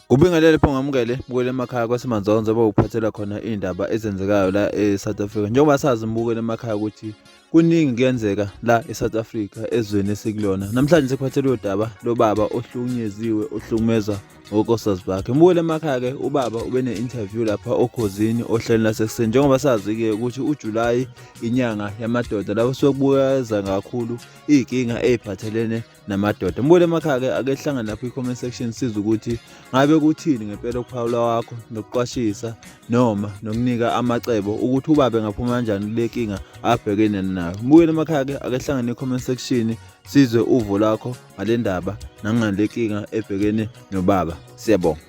Kubingelele pho ngamukele bukele emakhaya kwasemanzonzo bawuphathela khona indaba ezenzekayo la eSouth Africa. Njengoba sazi mbukele emakhaya ukuthi kuningi kuyenzeka la eSouth Africa ezweni esikulona. Namhlanje sikuphathele udaba lobaba ohlukunyeziwe ohlukumezwa ngonkosikazi bakhe. Mbukele emakhaya ke ubaba ube ne-interview lapha okhosini ohlelweni lasekuseni. Njengoba sazi ke ukuthi uJuly inyanga yamadoda lapho sokubuyaza kakhulu izinkinga eziphathelene namadoda. Mbukele emakhaya ke ake hlangana lapha i-comment section siza ukuthi ngabe kuthini ngempela ukuphawula wakho nokuqwashisa noma nokunika amacebo ukuthi ubabe ngaphuma kanjani kule nkinga abhekene nayo. Mbukele emakhaya ke ake hlangana ne-comment section sizwe uvo lakho ngale ndaba nangale nkinga ebhekene nobaba. Siyabonga.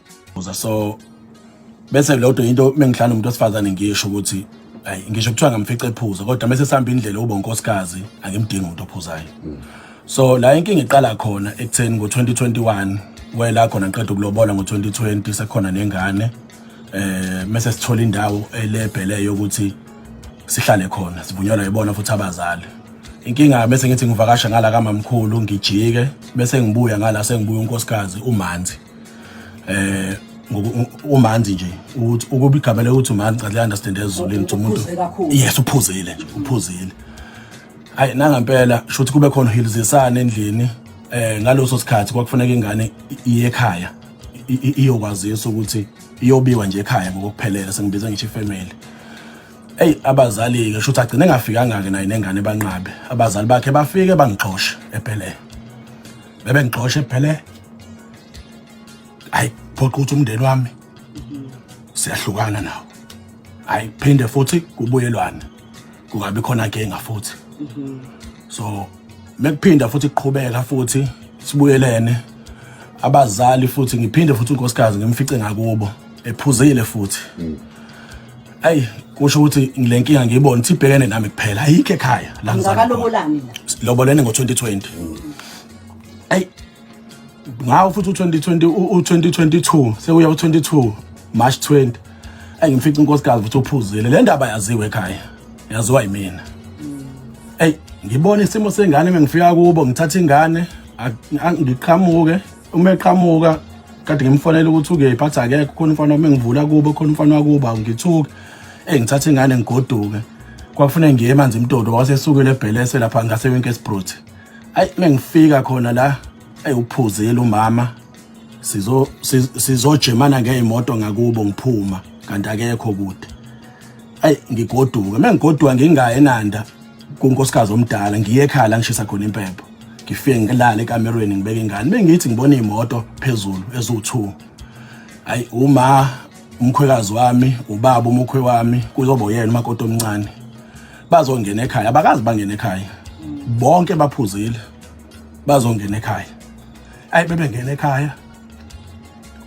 So bese lodwa into mengihlala umuntu osifazane ngisho ukuthi hayi ngisho kuthiwa ngamfica ephuza kodwa mase sihamba indlela ube unkosikazi angimdingi umuntu ophuzayo. So la inkinga iqala khona ekutheni ngo2021 wela khona ngiqeda ukulobola ngo2020 sekhona nengane mase sithola indawo elebheleyo ukuthi sihlale khona sivunyelwa yibona futhi abazali. Inkinga bese ngithi ngivakasha ngala kamamkhulu ngijike bese ngibuya ngala sengibuya unkosikazi uManzi. UManzi nje ukuba igama ukuthi uManzi cha understand ezulini ukuthi umuntu yes uphuzile nje uphuzile. Hayi nangempela shothi kube khona uhilizisana endlini ngaloso sikhathi kwakufanele ingane iye ekhaya iyokwazisa ukuthi iyobiwa nje ekhaya ngokuphelela sengibiza ngisho ifamily. Abazali ke shothi agcine engafikanga ke naye nengane banqabe abazali bakhe bafike bangixosha ephele bebe ngixosha ephele. Hayi phoqa ukuthi umndeni wami siyahlukana nawo. Hayi phinde futhi kubuyelwana kungabi khona inkinga futhi. So mekuphinda futhi kuqhubeka futhi sibuyelene abazali futhi ngiphinde futhi unkosikazi ngimfice ngakubo ephuzile futhi. Hayi kusho ukuthi ngilenkinga ngiyibona ukuthi ibhekene nami kuphela ayikho ekhaya la ngizakalobolani la lobolene ngo2020. Hayi ngawo futhi u2022 sekuya u22 March 20 ngimfica unkosikazi futhi uphuzile. Le ndaba yaziwe ekhaya yaziwa yimina. Ngibona isimo sengane mengifika kubo ngithatha ingane ngiqhamuke uma eqhamuka kade ngimfonela ukuthi ukephatha akekho khona umfana wami ngivula kubo khona umfana wakuba ngithuke ngithatha ingane ngigoduke kwakufanele ngiye emanzi imtodo wasesukile ebhelese lapha ngase wenkesbrut. Mengifika khona la uphuzile umama sizojemana ngeimoto ngakubo ngiphuma kanti akekho kude. Ngigoduka mengigoduka ngingaye eNanda kunkosikazi omdala ngiye ekhaya la ngishisa khona impepho ngifike ngilala ekamerweni ngibeka ingane bengithi ngibona imoto phezulu ezu2. Umkhwekazi wami ubaba umukhwe wami kuzoba uyena umakoti omncane bazongena ekhaya abakazi bangena ekhaya bonke baphuzile bazongena ekhaya. Bebengena ekhaya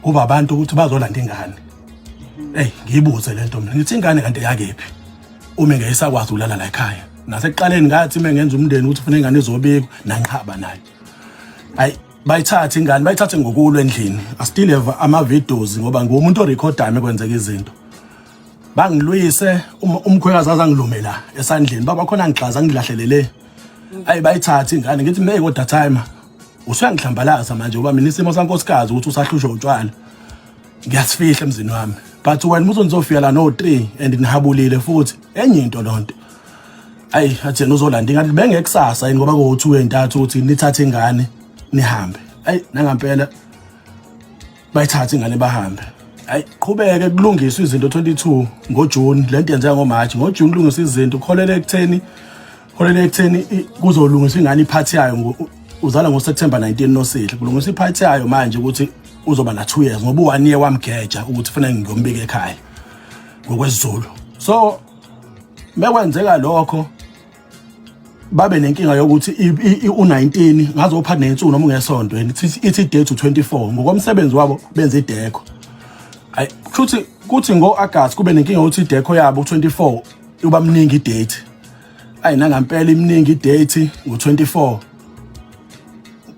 kuba abantu ukuthi bazolanda ingane. Ngiyibuze lento mina ngithi ingane kanti yakephi uma ngeyisakwazi ukulala la ekhaya. Nasekuqaleni ngathi mengenza umndeni ukuthi ufuna ingane izobikwa nangikhaba nayo. Bayithatha ingane bayithathe ngokulo endlini. I still have ama videos ngoba ngumuntu orecordayo mekwenzeka izinto. Bangilwise umkhwekazi azangilume la esandleni baba khona ngixaza ngilahlelele. Bayithatha ingane ngithi meke kodwa time usuyangihlambalaza manje ngoba mina isimo sankosikazi ukuthi usahlushwa utshwala. Ngiyasifihla emzini wami. But wena uzonizofika la no 3 and nihabulile futhi enye into lonto. Athena uzolanda ingane bengekusasa yini ngoba ku2 and3 uthi nithathe ingane nihambe. Nangempela bayithatha ingane bahambe. Qhubeke kulungiswa izinto 22 ngoJune lento yenzeka ngoMarch ngoJune kulungiswa izinto kholele ekutheni kuzolungiswa ingane iphathi yayo uzala ngoSeptember 19 noSihle kulungiswa iphathi yayo manje ukuthi uzoba na 2 years ngoba u1 year wamgeja ukuthi kufanele ngiyombika ekhaya ngokwesiZulu. So bekwenzeka lokho babe nenkinga yokuthi u19 ngazopha nensuku noma ungesonto ithi day to 24 ngokomsebenzi wabo benza ideko. Kuthi ngoAugust kube nenkinga ukuthi ideko yabo u24 uba mningi idate. Nangempela iminingi idate ngo24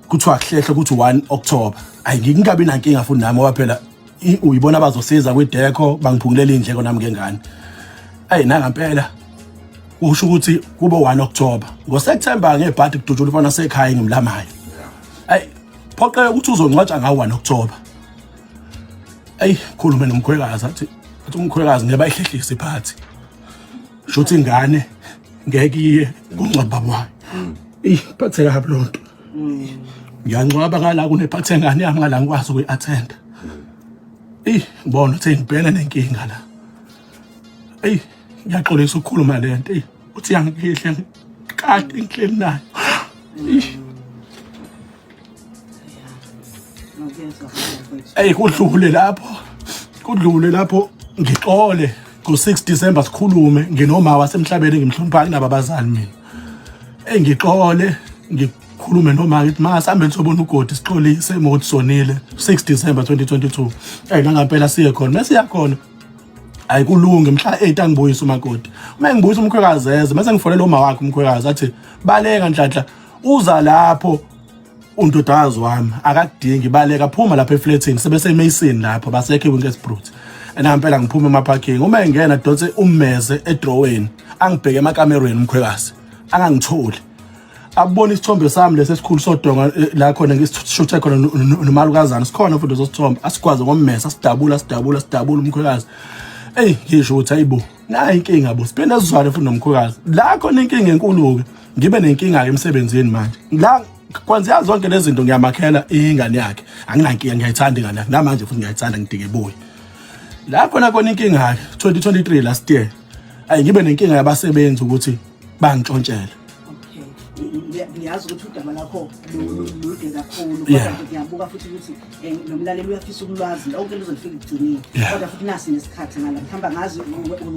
kuthiwa kuhlehle ukuthi 1 October. Ngingabi nankinga futhi nami ngoba phela uyibona abazosiza kwideko bangiphungulela indleko nami ngengane. Nangempela usho ukuthi kube 1 October ngoSeptember ngebhadi kudutshula ufana sekhaya ngimlamayo. phoqeka ukuthi uzongcwatsha ngawo 1 October. Khulume nomkhwekazi athi umkhwekazi ngiyabayihlehlisa iphathi. Shothi ingane ngeke iye kungcwaba baba wayo. Phathe kabi lonto. Ngiyangcwaba ngala kunephathe ngane yami ngala ngikwazi ukuyi-attenda. Ngibona ukuthi ngibhekene nenkinga la. Ngiyaxolisa ukukhuluma lento. Uthi yangihle kade ngihleli nayo. Kudlule lapho ngixole ngo-6 December sikhulume nginoma wasemhlabeni ngimhlonipha kunaba abazali mina. Ngixole ngikhulume noma ngithi masambe sobona ugodi sixolise emothi sonile 6 December 2022. Nangampela siye khona mase siyakhona. Ayikulunge mhla 8 angibuyisa umakoti. Uma ngibuyisa umkhwekazi eze mase ngifonela uma wakhe umkhwekazi athi baleka Nhlanhla uza lapho undodakazi wami akadingi baleka phuma lapha eflatini sebese eMason lapho basekhe eWinkelspruit. Nampela ngiphuma emaparking uma engena dotse ummeze edrawini angibheke emakamerweni umkhwekazi angangitholi. Abona isithombe sami lesesikhulu sodonga la khona ngisishuthe khona nomalukazana sikhona futhi sosithombe asikwazi ngommese sidabula umkhwekazi. Ngisho ukuthi hayibo nayi inkinga bo siphinde sizwane futhi nomkhwekazi la khona inkinga enkulu ke ngibe nenkinga emsebenzini manje la kwanza zonke lezi zinto ngiyamakhela ingane yakhe anginankinga ngiyayithanda ingane yakhe namanje futhi ngiyayithanda ngidike boy la khona inkinga 2023 last year ngibe nenkinga yabasebenzi ukuthi bangitshontshela. Ngiyazi ukuthi udaba lakho lude kakhulu kodwa ngiyabuka futhi ukuthi nomlaleli uyafisa ukulwazi lonke luzofika igcinile kodwa futhi nasi nesikhathi ngala ngihamba ngazi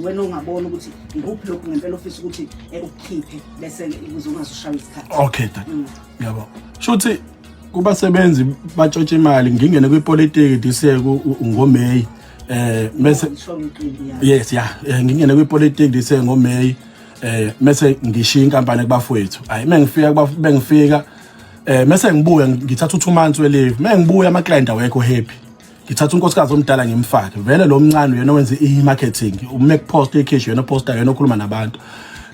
wena ongabona ukuthi ikuphi lokhu ngempela ofisa ukuthi ukukhiphe bese uzongazishaya isikhathi. Okay dad. Yabo. Shothi kubasebenzi batshontsha imali ngingene kwipolitiki dise ngoMay mase yes ngingene kwipolitiki dise ngoMay mase ngishiya inkampani kubafowethu mengifika mase ngibuya ngithatha 2 months we leave mengibuya ama client awekho happy ngithatha unkosikazi omdala ngimfake vele lo mncane yena owenza i-marketing umake post ekheshi yena poster yena okhuluma nabantu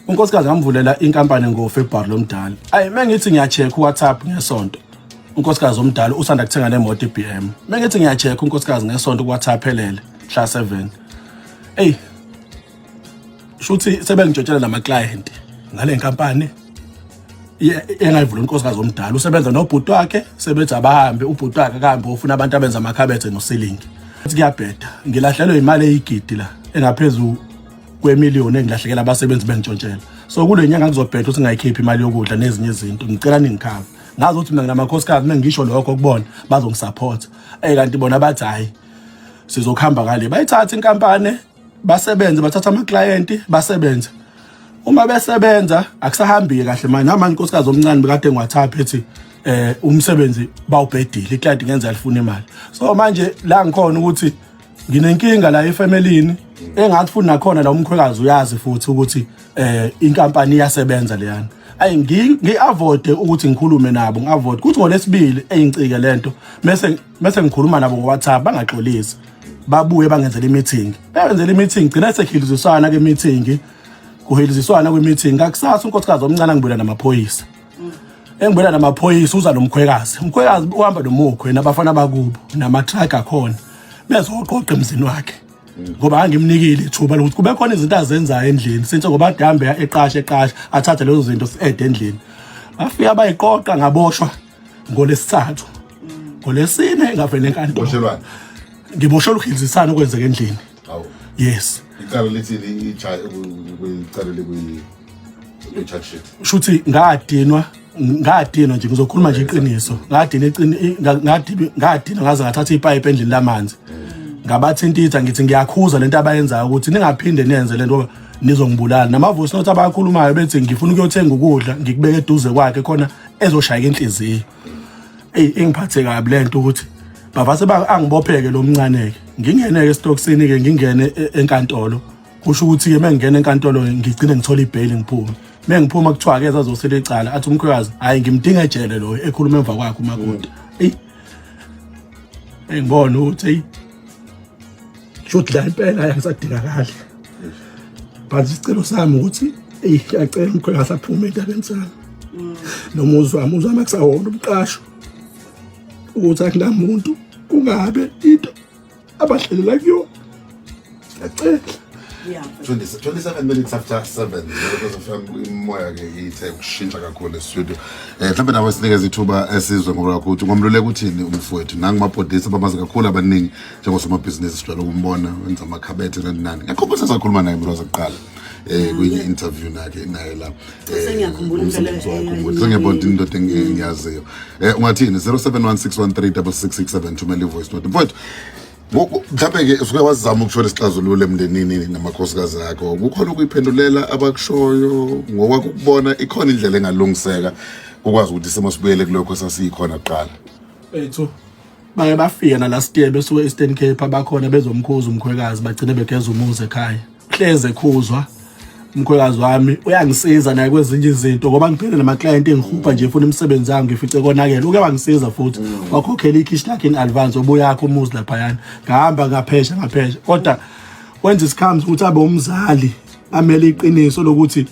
unkosikazi ngamvulela inkampani ngoFebruary lomdala mengithi ngiyacheck uWhatsApp ngesonto unkosikazi omdala usanda kuthenga nemoto iBM mengithi ngiyacheck unkosikazi ngesonto kuWhatsApp helele mhla 7 shuthi sebengitshotshela nama client ngale nkampani engayivula unkosikazi omdala usebenza nobhuti wakhe sebenza abahambe ubhuti wakhe akahambe ufuna abantu abenza amakhabethe nosealing kuyabheda ngilahlelwe imali eyigidi la engaphezulu kwe1,000,000 engilahlekela abasebenzi bengitshontshelwa so kule nyanga ngizobheda ukuthi ngayikhipha imali yokudla nezinye izinto ngicela ningikhava ngazi ukuthi mina nginamakhosikazi mengisho lokho kubona bazongisupport kanti bona bathi hayi sizokhamba ngale bayithatha inkampani basebenze bathatha ama client basebenze uma besebenza akusahambi kahle manje namanje inkosikazi omncane bekade ngiWhatsApp ethi umsebenzi bawubhedile iclient ngenza alifuna imali so manje la ngikhona ukuthi nginenkinga la efamilini engathi futhi nakhona la umkhwekazi uyazi futhi ukuthi inkampani iyasebenza leyana ngi-avoid ukuthi ngikhulume nabo ngi-avoid kuthi ngolesibili engicike lento mase ngikhuluma nabo ngoWhatsApp bangaxolisi babuye bangenzela i-meeting benzela i-meeting gcina sekhiliziswana ke-meeting kuheliziswana kwe-meeting akusasa unkosikazi omncane ngibuyela namaphoyisa engibuyela namaphoyisa uza nomkhwekazi umkhwekazi uhamba nomukhwe nabafana bakubo nama-truck akhona bezoqoqa emzini wakhe ngoba angimnikile ithuba lokuthi kube khona izinto azenzayo endlini since ngoba ahambe eqashe athathe lezo zinto si-ede endlini bafika bayiqoqa ngaboshwa ngolesithathu ngolesine ngavele enkantolo ngiboshelwa ukuhilizisana okwenzeka endlini. Yes. Icala lithi icala le-charge sheet. Shuthi ngadinwa nje ngizokhuluma nje iqiniso. Ngadinwa ngaze ngathatha ipipe endlini lamanzi. Ngabathintitha ngithi ngiyakhuza lento abayenzayo ukuthi ningaphinde nenze lento ngoba nizongibulala. Nama voice note abakhulumayo bethi ngifuna ukuyothenga ukudla ngikubeke eduze kwakhe khona ezoshaya inhliziyo. Engiphathe kabi lento ukuthi bavase angibopheke lo mncaneke ngingene ke stocksini ke ngingene enkantolo kusho ukuthi ke mengingena enkantolo ngigcine ngithola ibail ngiphuma mengiphuma kuthiwa ke azosela icala athi umkhwekazi hayi ngimdinga ejele lo ekhuluma emva kwakhe umakoti ngibona ukuthi shothi la impela ayasadingakala banje isicelo sami ukuthi ngiyacela umkhwekazi aphume endabeni sami nomuzwa wami akusawona umqasho ukuthi akunamuntu kungabe into abahlelela kuyona. Ngiyacela. Yeah. 27 minutes after 7 because imoya ke ithe ukushintsha kakhulu e-studio. Mhlawumbe nawe sinikeza ithuba esizwe ngoba ukuthi ngomluleka uthini umfowethu nangimabhodisa abamazi kakhulu abaningi njengosomabhizinisi sijwayele ukumbona wenza amakhabethe nani. Ngakho sakhuluma naye mroza kuqala kwenye interview nakhe naye la. Sengiyabona indoda engiyaziyo. Ungathini 0716136667 thumela ivoice note. Mfowethu mhlawumbe ke usuke wazama ukuthola isixazululo emndenini namakhosikazi akho kukhona ukuyiphendulela abakushoyo ngokwakho ukubona ikhona indlela engalungiseka ukwazi ukuthi semasibuyele kulokho sasiyikhona kuqala ethu bake bafika nala stebe besuke Eastern Cape abakhona bezomkhuza umkhwekazi bagcine begeza umuzi ekhaya hleze ekhuzwa umkhwekazi wami uyangisiza naye kwezinye izinto ngoba ngiphile nama client engihupha nje ufuna imisebenzi yami ngifice konakela uke wangisiza futhi wakhokhela ikhishi lakhe in advance obuya yakho umuzi lapha yana ngahamba ngaphesha kodwa wenza isikhathi ukuthi abe umzali amele iqiniso lokuthi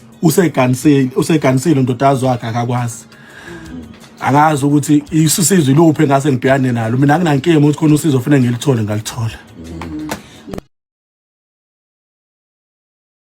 useganisile ndodazi wakhe akakwazi angazi ukuthi isizwe luphe ngase ngibhekane nalo mina nginankinga ukuthi khona usizo ufuna ngilithole ngalithola.